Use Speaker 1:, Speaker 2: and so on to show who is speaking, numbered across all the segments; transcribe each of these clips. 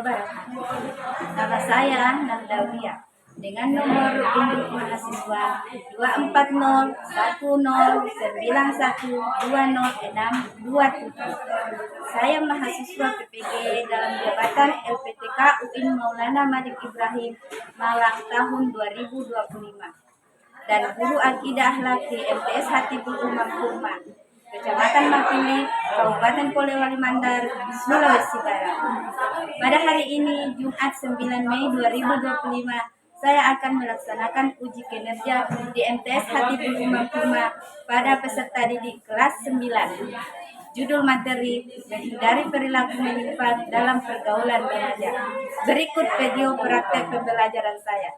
Speaker 1: wabarakatuh. Nama saya Nandawia dengan nomor induk mahasiswa 24010912067. Saya mahasiswa PPG dalam jabatan LPTK UIN Maulana Malik Ibrahim Malang tahun 2025 dan guru akidah akhlak di MTS Hatibul Umam Kurma, Kecamatan Mapini, Kabupaten Polewali Mandar, Sulawesi Barat. Pada hari ini, Jumat 9 Mei 2025, saya akan melaksanakan uji kinerja di MTS Hatibul Umam Kurma pada peserta didik kelas 9. Judul materi, menghindari perilaku menyimpang dalam pergaulan remaja. Berikut video praktek pembelajaran saya.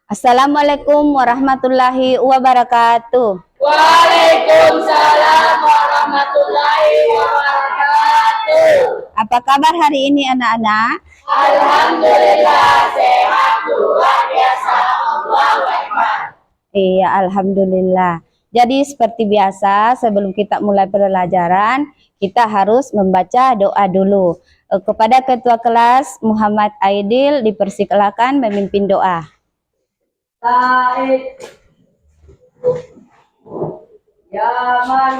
Speaker 1: Assalamualaikum warahmatullahi wabarakatuh.
Speaker 2: Waalaikumsalam warahmatullahi wabarakatuh.
Speaker 1: Apa kabar hari ini anak-anak?
Speaker 2: Alhamdulillah sehat, luar biasa. Allahu Akbar.
Speaker 1: Iya, alhamdulillah. Jadi seperti biasa sebelum kita mulai pembelajaran, kita harus membaca doa dulu. Kepada Ketua Kelas Muhammad Aidil dipersilakan memimpin doa.
Speaker 2: Said Yaman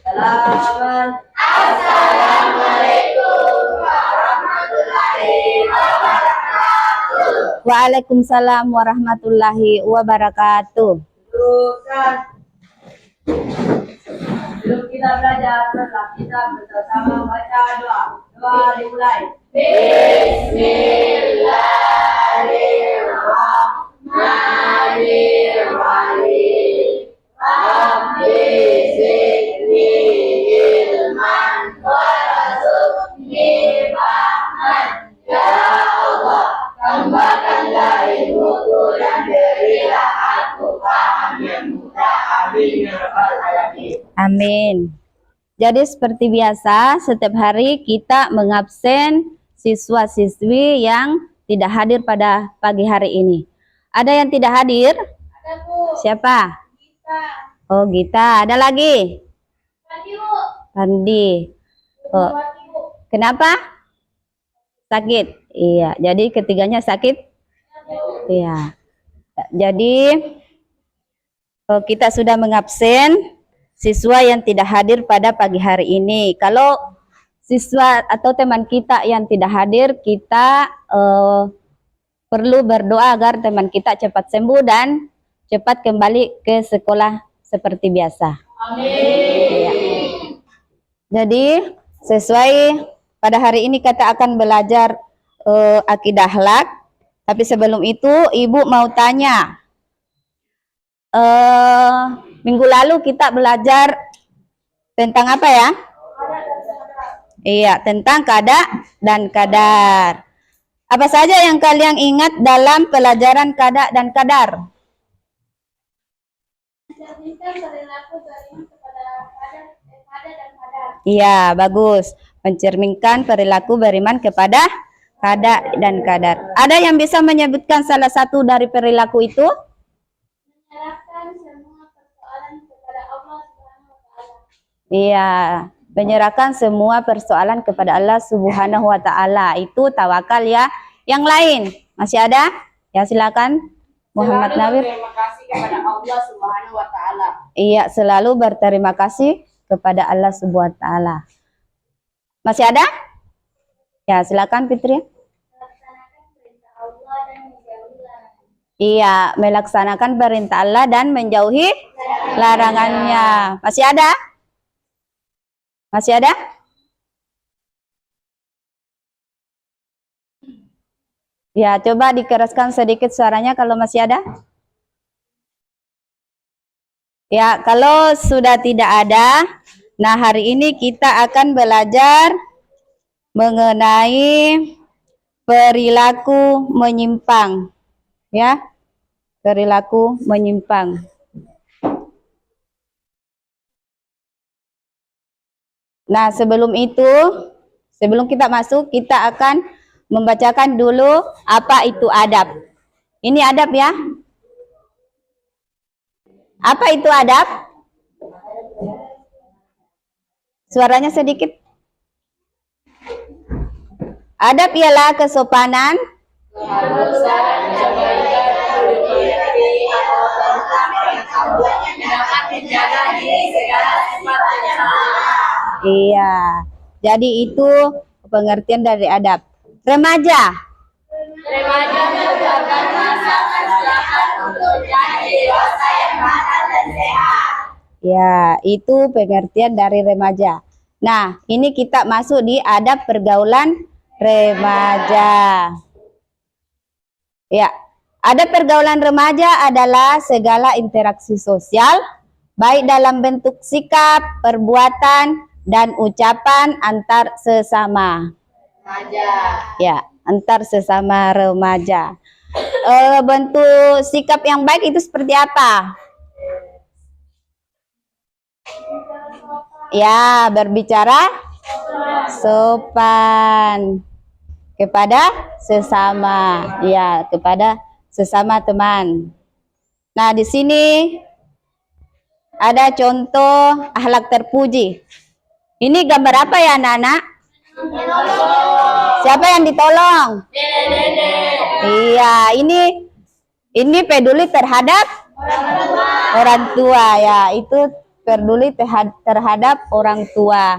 Speaker 2: Salaman. Assalamualaikum warahmatullahi wabarakatuh.
Speaker 1: Waalaikumsalam warahmatullahi wabarakatuh.
Speaker 2: Dudukkan. Sebelum kita belajar, tetap kita bersama baca doa. Doa dimulai. Bismillahirrahmanirrahim. Rabbi zidni ilman warzuqni fahman. Ya Allah, tambahkanlah ilmuku dan berilah aku paham yang mudah. Amin ya rabbal alamin.
Speaker 1: Amin. Jadi seperti biasa, setiap hari kita mengabsen siswa-siswi yang tidak hadir pada pagi hari ini. Ada yang tidak hadir?
Speaker 2: Ada, Bu.
Speaker 1: Siapa?
Speaker 2: Kita.
Speaker 1: Oh, Gita. Ada lagi?
Speaker 2: Tadi, Bu.
Speaker 1: Pandi. Oh, kenapa? Sakit. Iya, jadi ketiganya sakit. Iya. Jadi kita sudah mengabsen siswa yang tidak hadir pada pagi hari ini. Kalau siswa atau teman kita yang tidak hadir, kita perlu berdoa agar teman kita cepat sembuh dan cepat kembali ke sekolah seperti biasa.
Speaker 2: Amin.
Speaker 1: Ya. Jadi sesuai pada hari ini kita akan belajar akidah akhlak. Tapi sebelum itu Ibu mau tanya. Minggu lalu kita belajar tentang apa ya? Iya, tentang kada dan kadar. Apa saja yang kalian ingat dalam pelajaran kada dan kadar? Iya, bagus. Mencerminkan perilaku beriman kepada kada dan kadar. Ada yang bisa menyebutkan salah satu dari perilaku itu?
Speaker 2: Menyerahkan semua persoalan kepada Allah Subhanahu wa taala.
Speaker 1: Iya, menyerahkan semua persoalan kepada Allah Subhanahu wa taala. Itu tawakal ya. Yang lain masih ada? Ya, silakan Muhammad Nawir.
Speaker 2: Terima kasih kepada Allah Subhanahu wa taala.
Speaker 1: Iya, selalu berterima kasih kepada Allah Subhanahu wa taala. Masih ada? Ya, silakan Fitri.
Speaker 2: Melaksanakan perintah Allah dan menjauhi larangan.
Speaker 1: Iya, melaksanakan perintah Allah dan menjauhi larangannya. Masih ada? Masih ada? Ya, coba dikeraskan sedikit suaranya kalau masih ada. Ya, kalau sudah tidak ada, nah hari ini kita akan belajar mengenai perilaku menyimpang. Ya, perilaku menyimpang. Nah, sebelum itu, sebelum kita masuk, kita akan membacakan dulu apa itu adab. Ini adab ya. Apa itu adab? Suaranya sedikit.
Speaker 3: Adab ialah kesopanan,
Speaker 2: keharusan, kebaikan, budi pekerti, atau tentang pengetahuan yang dapat menjaga diri segala sifat pencemaran.
Speaker 3: iya. Jadi itu pengertian dari adab. Remaja,
Speaker 2: Remaja merupakan masa persiapan untuk menjadi dewasa yang matang dan sehat.
Speaker 3: ya itu pengertian dari remaja. Nah, ini kita masuk di adab pergaulan remaja. Ya, adab pergaulan remaja adalah segala interaksi sosial, baik dalam bentuk sikap, perbuatan, dan ucapan antar sesama.
Speaker 2: Remaja.
Speaker 3: Ya, antar sesama remaja. Bentuk sikap yang baik itu seperti apa? Ya, berbicara sopan kepada sesama. Ya, kepada sesama teman. Nah, di sini ada contoh akhlak terpuji. Ini gambar apa ya, anak-anak? Siapa yang ditolong? Iya, ini peduli terhadap orang tua ya, itu peduli terhadap orang tua.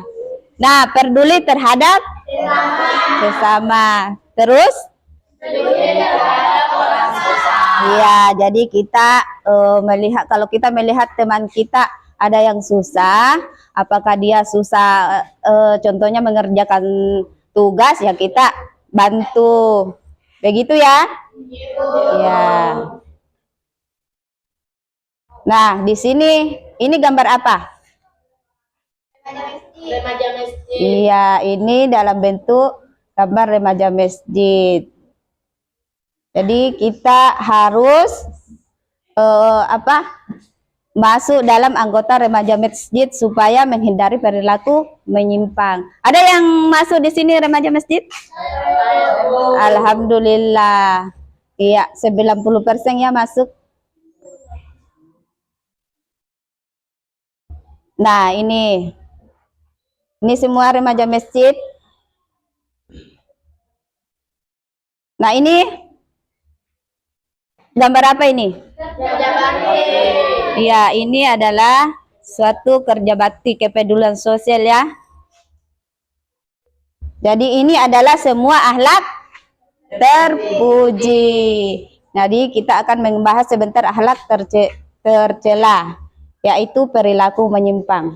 Speaker 3: Nah, peduli terhadap sesama. Terus? Iya, jadi kita melihat, kalau kita melihat teman kita ada yang susah, apakah dia susah, contohnya mengerjakan tugas, ya kita bantu. Begitu ya? Ya. Nah, di sini ini gambar apa?
Speaker 2: Remaja masjid.
Speaker 3: Iya, ini dalam bentuk gambar remaja masjid. Jadi kita harus masuk dalam anggota remaja masjid supaya menghindari perilaku menyimpang. Ada yang masuk di sini remaja masjid? Alhamdulillah. Iya, 90% ya masuk. Nah, ini semua remaja masjid. Nah, ini gambar apa ini?
Speaker 2: Kerja bakti.
Speaker 3: Iya, ini adalah suatu kerja bakti kepedulian sosial ya. Jadi ini adalah semua akhlak terpuji. Jadi kita akan membahas sebentar akhlak tercela, yaitu perilaku menyimpang.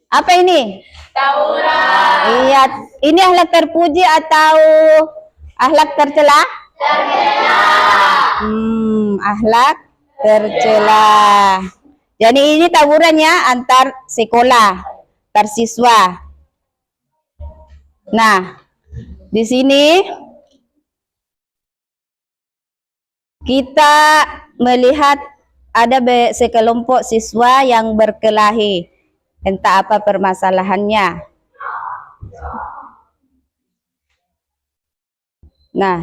Speaker 3: Apa ini?
Speaker 2: Tawuran.
Speaker 3: Iya, ini akhlak terpuji atau akhlak tercela? Akhlak tercela. Jadi ini tawurannya antar sekolah, antar siswa. Nah, di sini kita melihat ada sekelompok siswa yang berkelahi. Entah apa permasalahannya. Nah,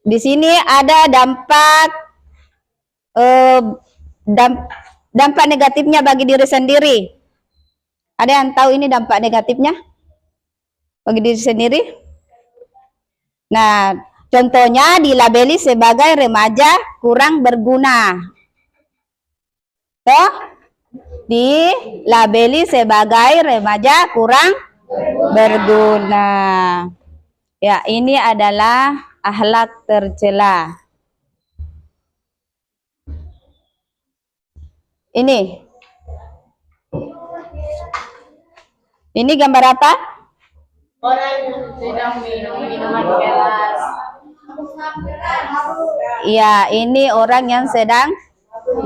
Speaker 3: di sini ada dampak negatifnya bagi diri sendiri. Ada yang tahu ini dampak negatifnya bagi diri sendiri? Nah, contohnya dilabeli sebagai remaja kurang berguna. Toh? Dilabeli sebagai remaja kurang berguna. Ya, ini adalah akhlak tercela. Ini gambar apa?
Speaker 2: Orang yang sedang minum minuman keras.
Speaker 3: Iya, ini orang yang sedang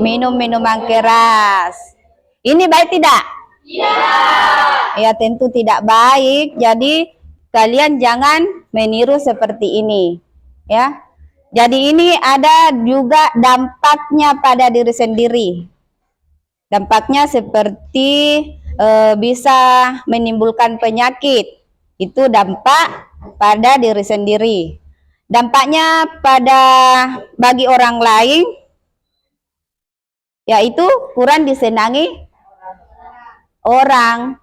Speaker 3: minum minuman keras. Ini baik tidak? Ya, tentu tidak baik. Jadi kalian jangan meniru seperti ini, ya. Jadi ini ada juga dampaknya pada diri sendiri. Dampaknya seperti bisa menimbulkan penyakit. Itu dampak pada diri sendiri. Dampaknya bagi orang lain, yaitu kurang disenangi orang.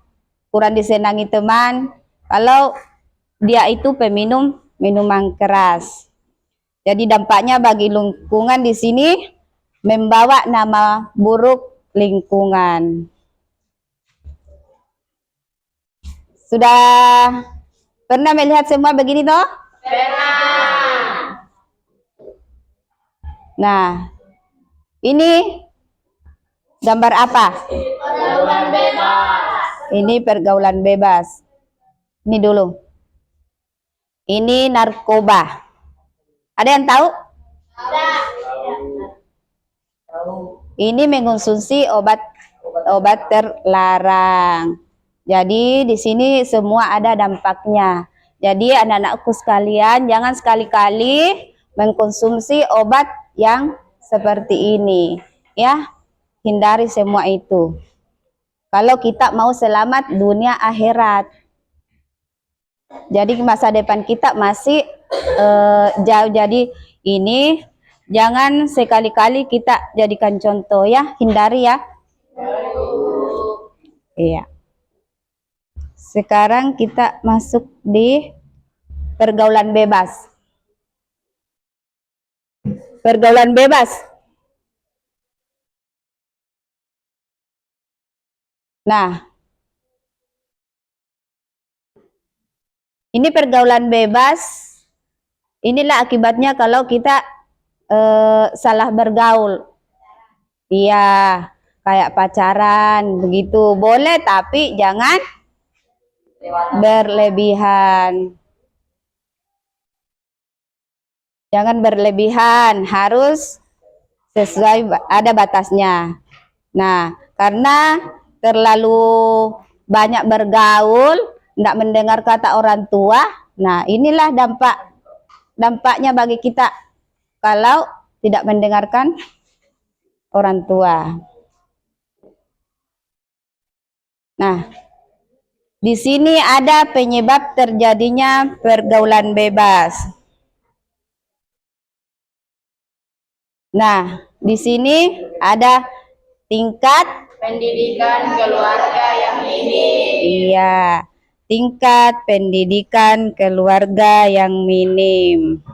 Speaker 3: kurang disenangi teman kalau dia itu peminum minuman keras. Jadi dampaknya bagi lingkungan di sini membawa nama buruk lingkungan. Sudah pernah melihat semua begini toh?
Speaker 2: Pernah.
Speaker 3: Nah, ini gambar apa?
Speaker 2: Pergaulan bebas.
Speaker 3: Ini pergaulan bebas. Ini dulu. Ini narkoba. Ada yang tahu?
Speaker 2: Ada.
Speaker 3: Ini mengonsumsi obat terlarang. Jadi di sini semua ada dampaknya. Jadi anak-anakku sekalian, jangan sekali-kali mengkonsumsi obat yang seperti ini, ya. Hindari semua itu. Kalau kita mau selamat dunia akhirat. Jadi masa depan kita masih jauh. Jadi ini jangan sekali-kali kita jadikan contoh, ya. Hindari, ya. Iya. Sekarang kita masuk di pergaulan bebas. Pergaulan bebas. Nah, ini pergaulan bebas. Inilah akibatnya kalau kita salah bergaul. Iya, kayak pacaran begitu. Boleh, tapi jangan berlebihan. Jangan berlebihan, harus sesuai, ada batasnya. Nah, karena terlalu banyak bergaul, tidak mendengar kata orang tua, nah inilah dampaknya bagi kita kalau tidak mendengarkan orang tua. Nah, di sini ada penyebab terjadinya pergaulan bebas. Nah, di sini ada tingkat
Speaker 2: Pendidikan keluarga yang minim.
Speaker 3: Iya, tingkat pendidikan keluarga yang minim.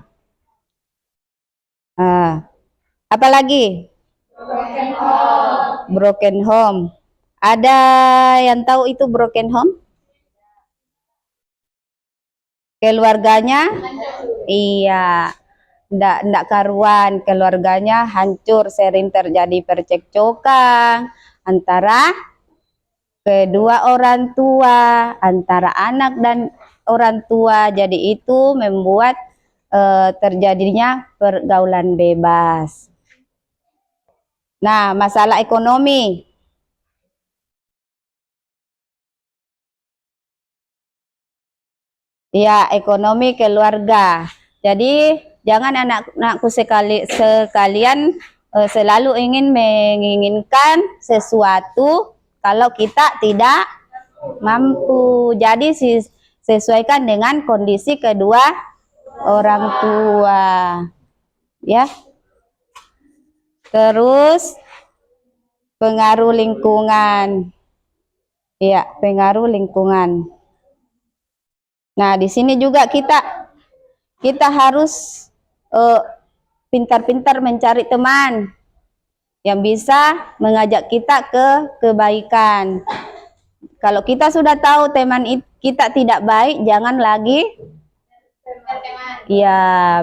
Speaker 3: Apa lagi?
Speaker 2: Broken home.
Speaker 3: Broken home. Ada yang tahu itu broken home? Keluarganya? Iya, ndak karuan, keluarganya hancur, sering terjadi percekcokan antara kedua orang tua, antara anak dan orang tua. Jadi itu membuat terjadinya pergaulan bebas. Nah, masalah ekonomi. Ya, ekonomi keluarga. Jadi jangan anak-anakku sekalian selalu menginginkan sesuatu kalau kita tidak mampu. Jadi sesuaikan dengan kondisi kedua orang tua, ya. Terus pengaruh lingkungan. Ya, pengaruh lingkungan. Nah, di sini juga kita harus pintar-pintar mencari teman yang bisa mengajak kita ke kebaikan. Kalau kita sudah tahu teman kita tidak baik, jangan lagi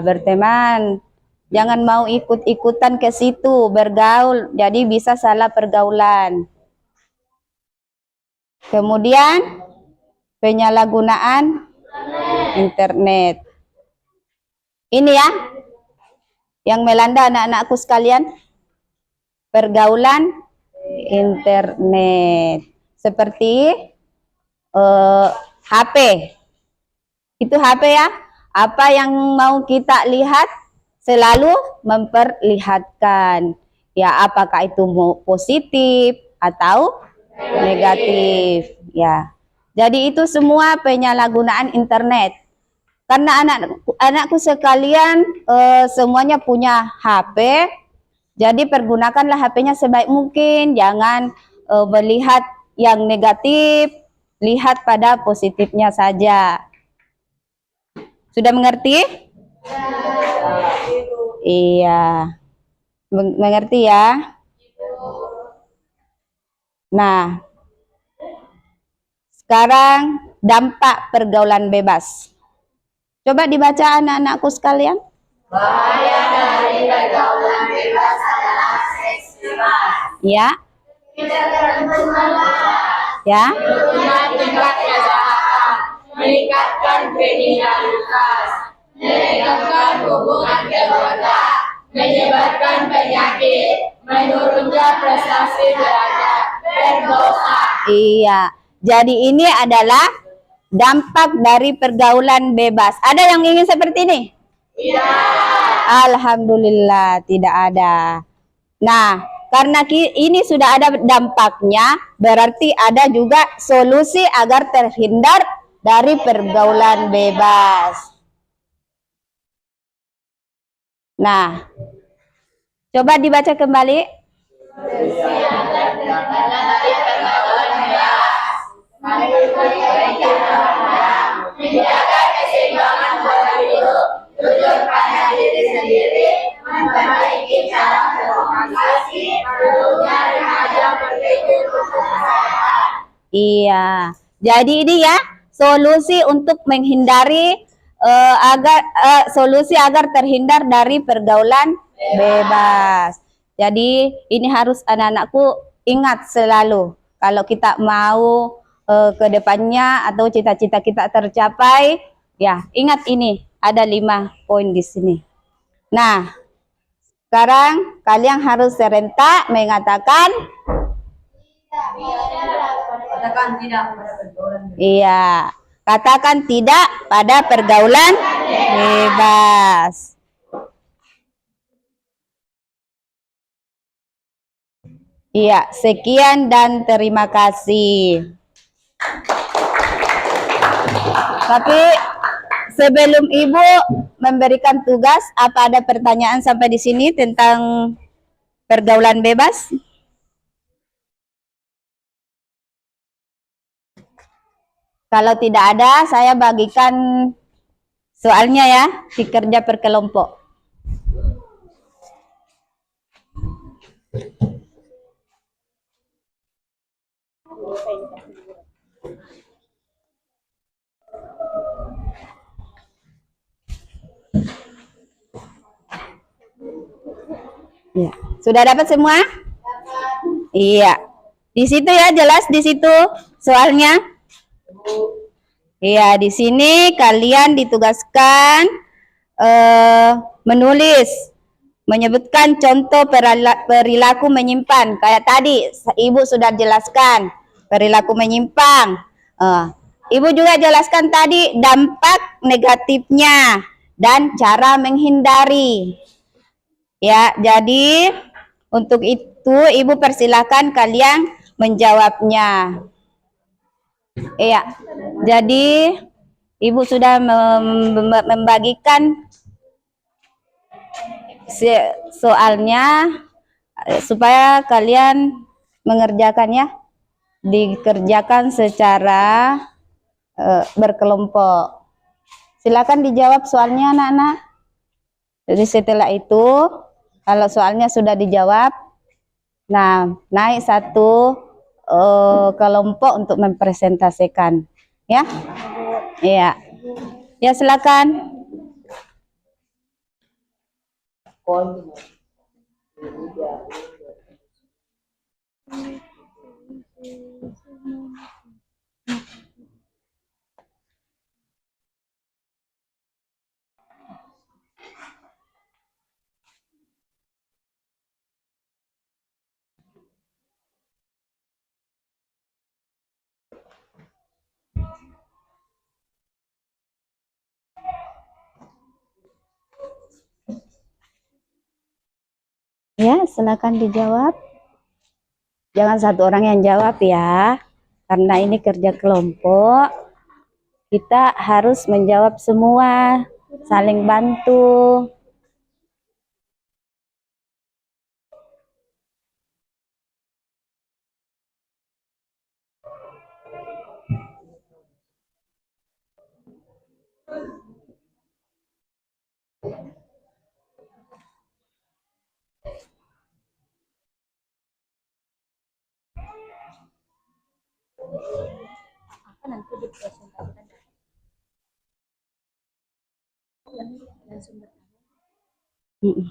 Speaker 3: berteman. Jangan mau ikut-ikutan ke situ bergaul, jadi bisa salah pergaulan. Kemudian penyalahgunaan internet. Ini ya yang melanda anak-anakku sekalian, pergaulan internet seperti HP. Itu HP, ya. Apa yang mau kita lihat selalu memperlihatkan, ya, apakah itu positif atau negatif, ya. Jadi itu semua penyalahgunaan internet. Karena anakku sekalian semuanya punya HP, jadi pergunakanlah HP-nya sebaik mungkin. Jangan melihat yang negatif, lihat pada positifnya saja. Sudah mengerti? Iya. Mengerti ya? Nah, sekarang dampak pergaulan bebas. Coba dibaca anak-anakku sekalian.
Speaker 2: Bahaya dari pergaulan bebas adalah seks bebas.
Speaker 3: Ya.
Speaker 2: Tidak terkontrol.
Speaker 3: Ya.
Speaker 2: Merugikan tingkat kejahatan, meningkatkan kriminalitas, menegakkan hubungan keluarga, menyebabkan penyakit, menurunkan prestasi belajar, berdosa.
Speaker 3: Iya. Jadi ini adalah dampak dari pergaulan bebas. Ada yang ingin seperti ini?
Speaker 2: Tidak.
Speaker 3: Alhamdulillah tidak ada. Nah, karena ini sudah ada dampaknya, berarti ada juga solusi agar terhindar dari pergaulan bebas. Nah, coba dibaca kembali.
Speaker 2: Menjaga keseimbangan pola hidup, jujur pada diri sendiri, memperbaiki cara berkomunikasi, perlunya remaja berpikir untuk kesehatan.
Speaker 3: Iya. Jadi ini ya solusi untuk menghindari solusi agar terhindar dari pergaulan bebas. Jadi ini harus anak-anakku ingat selalu kalau kita mau ke depannya atau cita-cita kita tercapai, ya ingat ini ada 5 poin di sini. Nah, sekarang kalian harus serentak mengatakan iya, katakan tidak pada pergaulan bebas. Iya, sekian dan terima kasih. Tapi sebelum Ibu memberikan tugas, apa ada pertanyaan sampai di sini tentang pergaulan bebas? Kalau tidak ada, saya bagikan soalnya ya, di kerja berkelompok. Ya. Sudah dapat semua? Iya. Di situ ya, jelas di situ soalnya. Iya, di sini kalian ditugaskan menulis, menyebutkan contoh perilaku menyimpan. Kayak tadi, Ibu sudah jelaskan perilaku menyimpang. Ibu juga jelaskan tadi dampak negatifnya dan cara menghindari. Ya, jadi untuk itu Ibu persilakan kalian menjawabnya. Iya, jadi Ibu sudah membagikan soalnya supaya kalian mengerjakannya, dikerjakan secara berkelompok. Silakan dijawab soalnya anak-anak. Jadi setelah itu kalau soalnya sudah dijawab, nah naik satu kelompok untuk mempresentasikan, ya. Iya. Ya silakan. Ya, silakan dijawab. Jangan satu orang yang jawab ya, karena ini kerja kelompok. Kita harus menjawab semua, saling bantu. Mm-mm.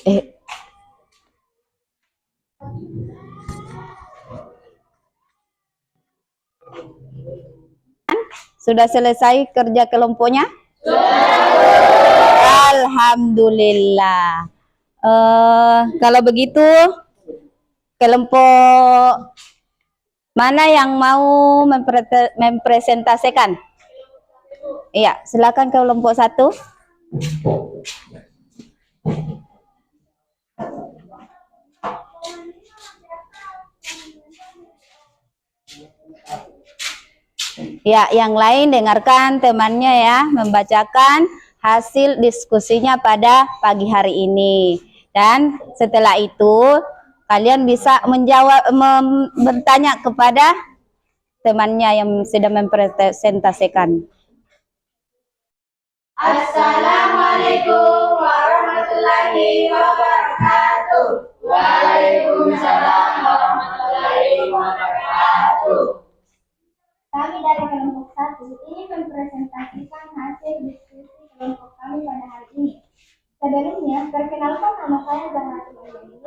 Speaker 3: Eh, sudah selesai kerja kelompoknya? Alhamdulillah. Kalau begitu, kelompok mana yang mau mempresentasikan? Iya, silakan kelompok 1. Ya, yang lain dengarkan temannya ya, membacakan hasil diskusinya pada pagi hari ini. Dan setelah itu, kalian bisa menjawab, bertanya kepada temannya yang sedang mempresentasikan.
Speaker 2: Assalamualaikum warahmatullahi wabarakatuh. Waalaikumsalam warahmatullahi wabarakatuh.
Speaker 1: Kami dari kelompok 1 ingin mempresentasikan hasil diskusi kelompok kami pada hari ini. Sebelumnya, perkenalkan nama saya Zahratul Ulumi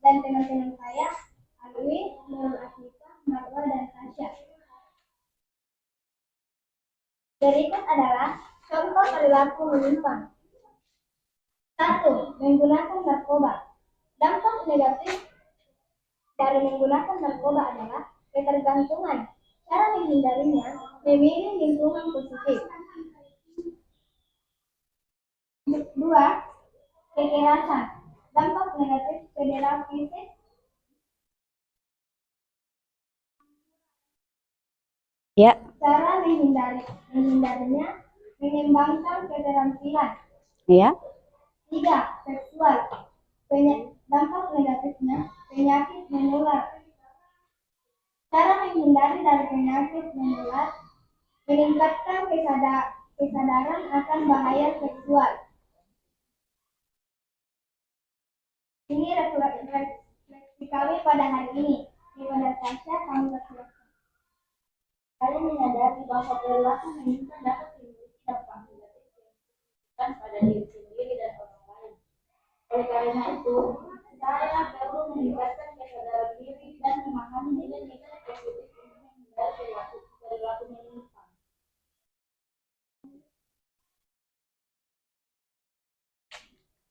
Speaker 1: dan teman-teman saya Alwi, Nurul Asika, Marwa, dan Tasya. Berikut adalah contoh perilaku menyimpang. 1. Menggunakan narkoba. Dampak negatif dari menggunakan narkoba adalah ketergantungan. Cara menghindarinya, memilih lingkungan positif. 2. Kekerasan. Dampak negatif cedera fisik.
Speaker 3: Ya,
Speaker 1: Cara menghindarinya, mengembangkan keterampilan.
Speaker 3: ya.
Speaker 1: 3. Seksual. Dampak negatifnya, penyakit menular. Cara menghindari dari penyakit menular, meningkatkan kesadaran akan bahaya seksual. Ini refleksi kami pada hari ini. Kepada Tasya, kami bersilakan. Kalian menyadari bahwa perilaku menyimpang dapat memiliki dampak negatif dan pada diri sendiri dan orang lain. Oleh karena itu, saya perlu meningkatkan kesadaran diri dan memahami nilai-nilai positif untuk menghindari perilaku menyimpang.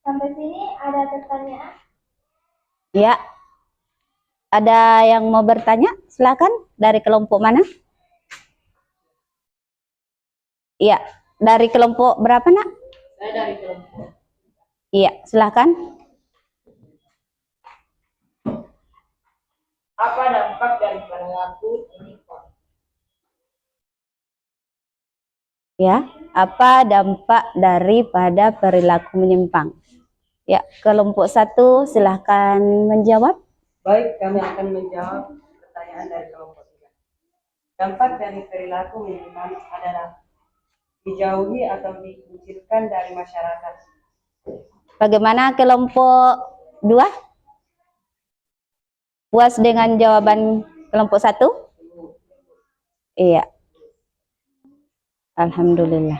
Speaker 1: Sampai sini ada pertanyaan?
Speaker 3: Ya. Ada yang mau bertanya? Silakan. Dari kelompok mana? Iya, dari kelompok berapa, Nak?
Speaker 2: Saya dari kelompok.
Speaker 3: Iya, silakan.
Speaker 2: Apa dampak dari perilaku menyimpang?
Speaker 3: Ya, apa dampak daripada perilaku menyimpang? Ya, kelompok 1 silahkan menjawab.
Speaker 2: Baik, kami akan menjawab pertanyaan dari kelompok 3. Dampak dari perilaku menyimpang adalah dijauhi atau dikucilkan dari masyarakat.
Speaker 3: Bagaimana kelompok 2? Puas dengan jawaban kelompok 1? Iya. Alhamdulillah.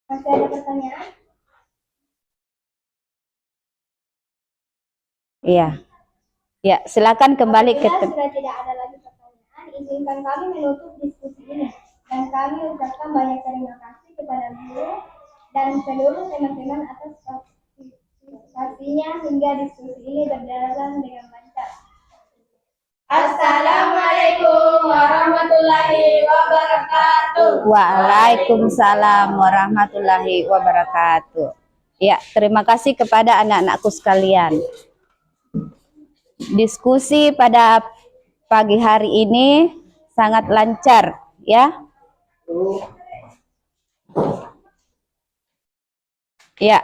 Speaker 1: Masih ada pertanyaan?
Speaker 3: Iya. Ya, silakan kembali ke
Speaker 1: Sudah tidak ada lagi pertanyaan, izinkan kami menutup diskusi ini. Dan kami ucapkan banyak terima kasih kepada guru dan seluruh teman-teman atas partisipasinya hingga diskusi ini berjalan dengan lancar. Assalamualaikum warahmatullahi wabarakatuh.
Speaker 3: Waalaikumsalam warahmatullahi wabarakatuh. Ya, terima kasih kepada anak-anakku sekalian. Diskusi pada pagi hari ini sangat lancar, ya. Ya,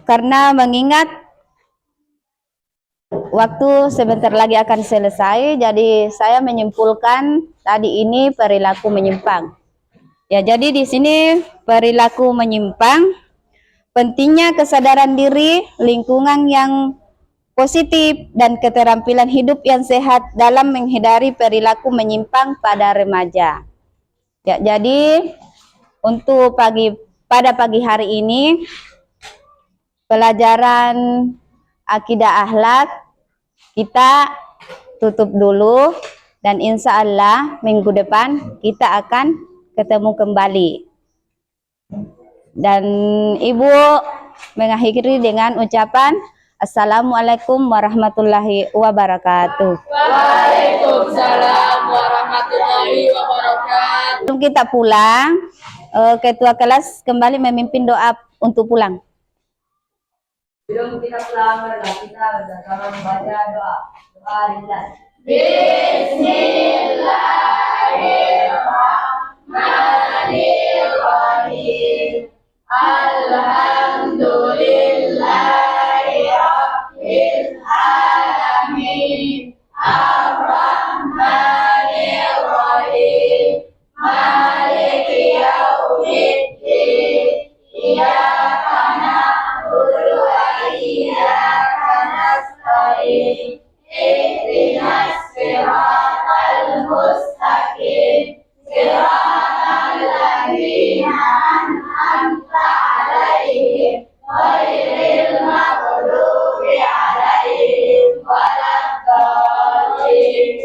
Speaker 3: karena mengingat waktu sebentar lagi akan selesai, jadi saya menyimpulkan tadi ini perilaku menyimpang. Ya, jadi di sini perilaku menyimpang, pentingnya kesadaran diri, lingkungan yang positif, dan keterampilan hidup yang sehat dalam menghindari perilaku menyimpang pada remaja. Ya, jadi untuk pada pagi hari ini pelajaran akidah akhlak kita tutup dulu, dan insya Allah minggu depan kita akan ketemu kembali. Dan Ibu mengakhiri dengan ucapan Assalamualaikum warahmatullahi wabarakatuh.
Speaker 2: Waalaikumsalam warahmatullahi wabarakatuh.
Speaker 3: Sebelum kita pulang, ketua kelas kembali memimpin doa untuk pulang.
Speaker 2: Sebelum kita pulang, kita bersama membaca doa. Doa ringan. Bismillahirrahmanirrahim. Alhamdulillahi rabbil alamin. Ar-Rahmanir Rahim. Maliki yaumiddin. Iyyaka na'budu wa iyyaka nasta'in. Ihdinas siratal mustaqim. Siratal ladzina an'amta 'alaihim ghairil maghdubi 'alaihim waladdallin.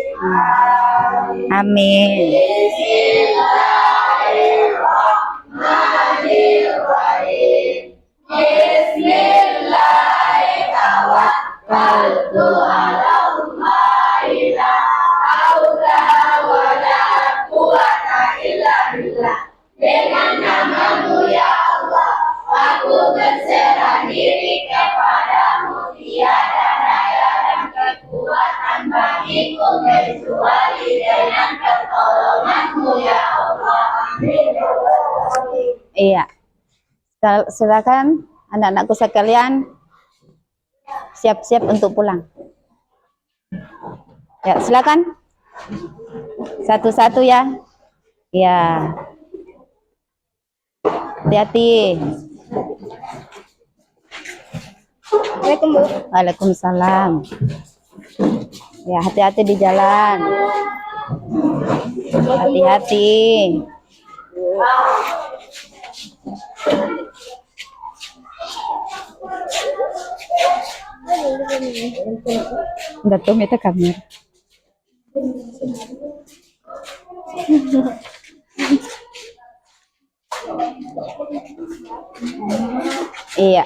Speaker 3: Amin.
Speaker 2: Bismillahirrahmanirrahim. Bismillahirrahmanirrahim. La haula wala quwwata illa billah. Dengan namamu ya Allah, aku berserah diri kepadamu. Tiada daya dan kekuatan bagiku kecuali dengan pertolonganmu ya Allah. Amin.
Speaker 3: Iya. Silakan anak-anakku sekalian siap-siap untuk pulang. Ya, silakan. Satu-satu ya. Ya. Hati-hati. Waalaikumsalam. Ya, hati-hati di jalan. Hati-hati. Enggak tahu meta kamera. Iya.